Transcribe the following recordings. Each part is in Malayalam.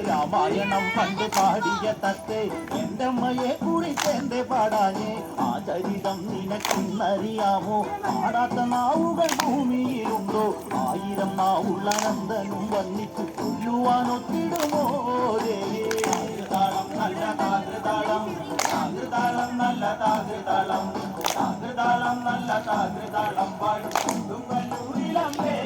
രാമായണം പണ്ട് പാടിയ തത്തെ എന്റെ അമ്മയെ കുറിച്ച് എന്റെ പാടാഞ്ഞേ ആ ചരിതം നിനക്കിന്നറിയാമോ പാടാത്ത നാവുകൾ ഭൂമിയിലുണ്ടോ ആയിരം നാവുള്ള നന്ദനും വന്നിച്ചു കൊല്ലുവാനൊത്തിടുമോ താകൃതാളം നല്ല താകൃതാളം താകൃതാളം നല്ല താകൃതാളം താകൃതാളം നല്ല താകൃതാളം പാടും കല്ലൂരിലമ്മേ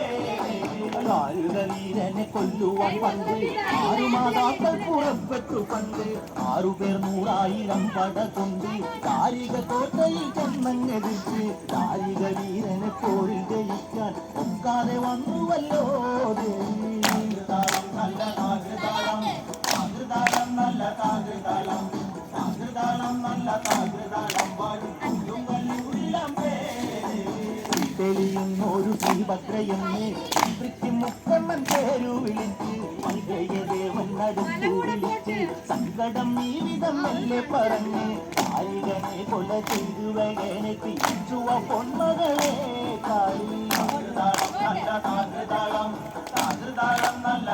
വീരനെ കൊല്ലുവാൻ പണ്ട് ആറുമാതാക്കൾ പുറപ്പെട്ടു പണ്ട് 6 പേർ 100,000 പട കൊണ്ട് കാരിക കോട്ടയിൽ ചെന്നങ്ങെതിച്ച് കാരിക വീരനെ പോരിൽ ജയിക്കാൻ ഒക്കാതെ വന്നുവല്ലോ താകൃതാളം നല്ല താകൃതാളം താകൃതാളം നല്ല താകൃതാളം താകൃതാളം നല്ല താകൃതാളം പാടും തെളിയുന്നൊരു ശ്രീഭദ്രയെന്ന് മുക്കമ്മൻ പേരു വിളിച്ച് മങ്കയദേവൻ അടുത്തു വിളിച്ച് സങ്കടം ഈ വിധം മെല്ലെ പറഞ്ഞ് കാരികനെ കൊല ചെയ്തു വകനെ തിരിച്ചുവ പൊന്മകളെ കാളി താകൃതാളം നല്ല താകൃതാളം താകൃതാളം നല്ല